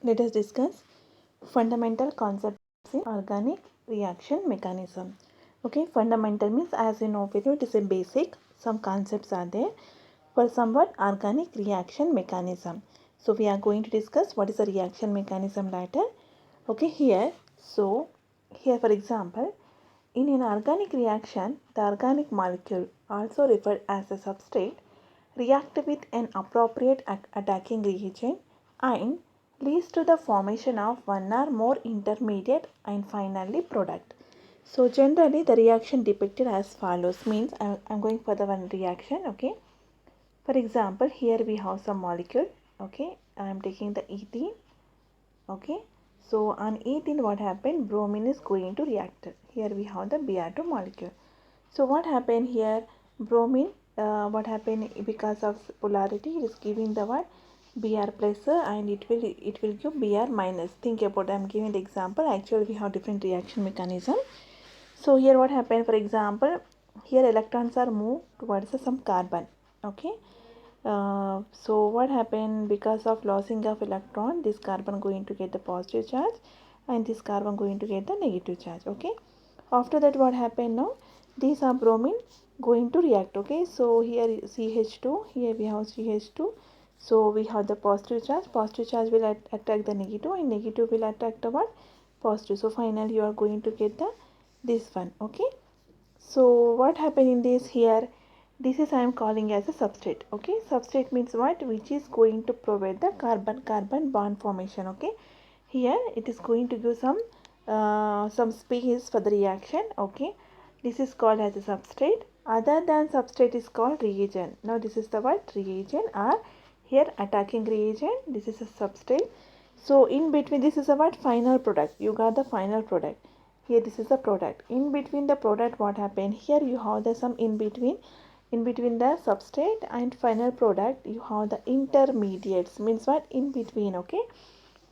Let us discuss fundamental concepts in organic reaction mechanism. Okay, fundamental means, as you know very well, it is a basic. Some concepts are there for somewhat organic reaction mechanism. So we are going to discuss what is a reaction mechanism later. Okay, here for example, in an organic reaction, the organic molecule, also referred as a substrate, react with an appropriate attacking reagent and leads to the formation of one or more intermediate and finally product. So generally the reaction depicted as follows, means I'm going for the one reaction. Okay, for example, here we have some molecule. Okay, I am taking the ethene. Okay, so on ethene what happened, bromine is going to react. Here we have the Br2 molecule. So what happened here, bromine, what happened, because of polarity it is giving the what, Br plus, and it will give Br minus. Think about, I am giving the example. Actually we have different reaction mechanism. So here what happened, for example, here electrons are moved towards some carbon. Okay, so what happened, because of losing of electron, this carbon going to get the positive charge and this carbon going to get the negative charge. Okay, after that what happened, now these are bromine going to react. Okay, so here CH2, here we have CH2. So we have the positive charge will attract the negative and negative will attract the what, positive. So finally you are going to get the this one. Okay, so what happened in this here, this is I am calling as a substrate. Okay, substrate means what, which is going to provide the carbon carbon bond formation. Okay, here it is going to give some space for the reaction. Okay, this is called as a substrate. Other than substrate is called reagent. Now this is the what, reagent, or here attacking reagent, this is a substrate. So in between, this is a what, final product. You got the final product. Here this is the product. In between the product what happened, here you have the some in between the substrate and final product you have the intermediates, means what, in between. Okay,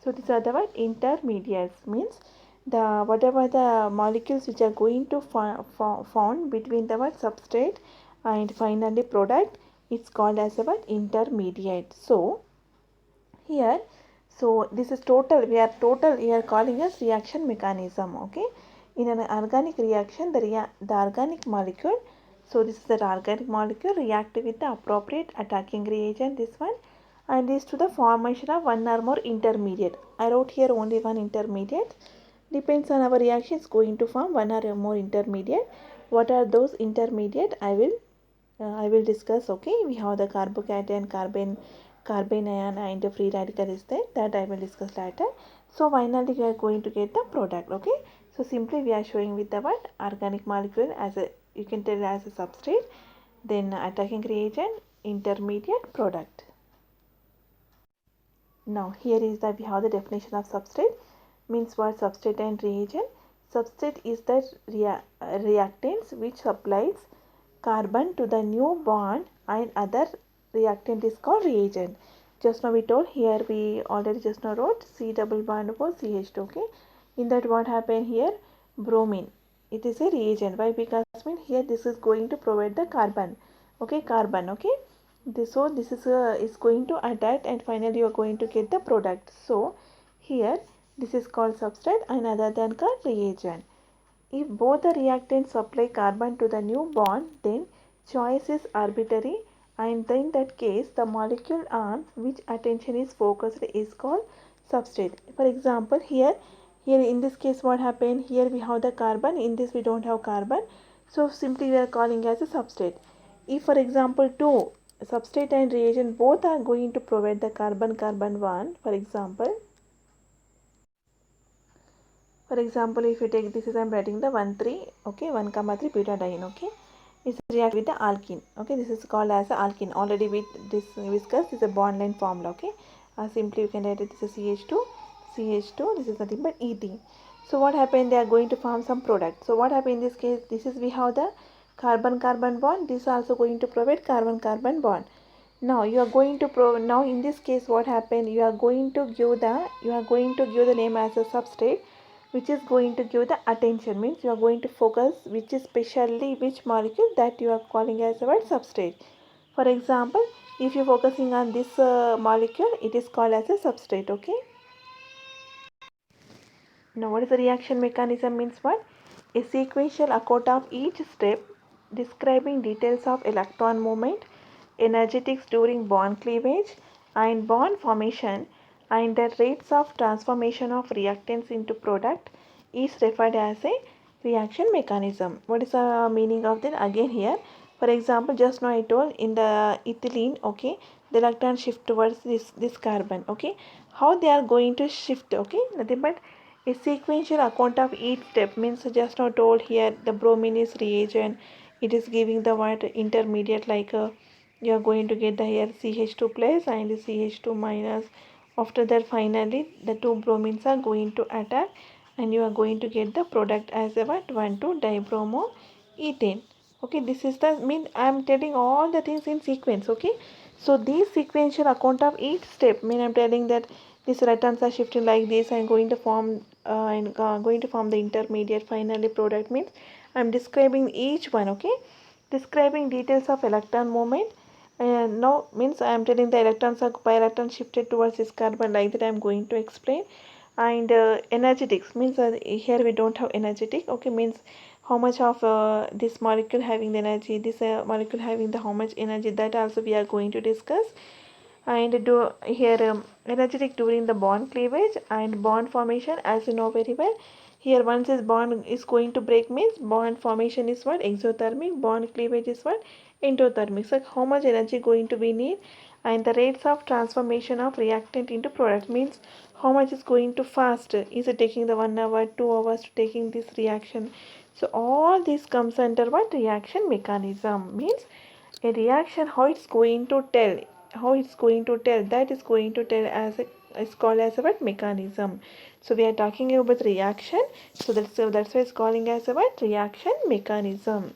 so these are the what, intermediates, means the whatever the molecules which are going to found between the what, substrate and finally product, it's called as a what, intermediate. So here, so this is total, we are calling as reaction mechanism. Okay, in an organic reaction, the organic molecule, so this is the organic molecule react with the appropriate attacking reagent, this one, and leads to the formation of one or more intermediate. I wrote here only one intermediate. Depends on our reaction, it's going to form one or more intermediate. What are those intermediate, I will discuss. Okay, we have the carbocation, carbon ion, and the free radical is there, that I will discuss later. So finally we are going to get the product. Okay, so simply we are showing with the what, organic molecule as a, you can tell as a substrate, then attacking reagent, intermediate, product. Now here is that we have the definition of substrate, means what, substrate and reagent. Substrate is the reactants which supplies carbon to the new bond, and other reactant is called reagent. Just now we told, here we already just now wrote C double bond for CH2. Okay, in that what happened here, bromine, it is a reagent. Why? Because mean here this is going to provide the carbon. Okay, carbon. Okay, this is going to attack and finally you are going to get the product. So here this is called substrate and other than called reagent. If both the reactants supply carbon to the new bond, then choice is arbitrary, and in that case the molecule on which attention is focused is called substrate. For example, here in this case what happened, here we have the carbon, in this we don't have carbon, so simply we are calling as a substrate. If for example two substrate and reagent both are going to provide the carbon carbon bond, for example, if you take this, is I am writing the 1 3, okay, 1 comma 3 butadiene. Okay, it's react with the alkene. Okay, this is called as a alkene. Already with this viscous is a bond line formula. Okay, simply you can write it, this is CH2, this is nothing but ethene. So what happened, they are going to form some product. So what happened in this case, this is we have the carbon carbon bond, this is also going to provide carbon carbon bond. Now you are going to now in this case what happened, you are going to give the name as a substrate, which is going to give the attention, means you are going to focus which is specially which molecule, that you are calling as a what, substrate. For example, if you are focusing on this molecule, it is called as a substrate. Okay, Now what is the reaction mechanism means what? A sequential account of each step describing details of electron movement, energetics during bond cleavage and bond formation, and the rates of transformation of reactants into product is referred as a reaction mechanism. What is the meaning of that? Again here, for example, just now I told in the ethylene, okay, the electron shift towards this carbon, okay. How they are going to shift, okay, nothing but a sequential account of each step. Means just now told here the bromine is reagent, it is giving the what intermediate, like you are going to get the here CH2 plus and CH2 minus. After that finally the two bromines are going to attack and you are going to get the product as a what 1,2 dibromoethane. Okay, this is the mean I am telling all the things in sequence. Okay, so these sequential account of each step mean I am telling that these returns are shifting like this and going to form going to form the intermediate finally product. Means I am describing each one. Okay, describing details of electron movement. And now means I am telling the electrons are pi electron shifted towards this carbon, like that I am going to explain. And energetics means here we don't have energetic. Okay, means how much of this molecule having the energy, this molecule having the how much energy, that also we are going to discuss. And do here energetic during the bond cleavage and bond formation, as you know very well. Here once this bond is going to break means bond formation is what exothermic, bond cleavage is what endothermic. So how much energy going to be need, and the rates of transformation of reactant into product means how much is going to fast, is it taking the 1 hour 2 hours to taking this reaction. So all this comes under what reaction mechanism. Means a reaction, how it's going to tell, that is going to tell as a, is called as a what mechanism. So we are talking about reaction, so that's why it's calling as a what reaction mechanism.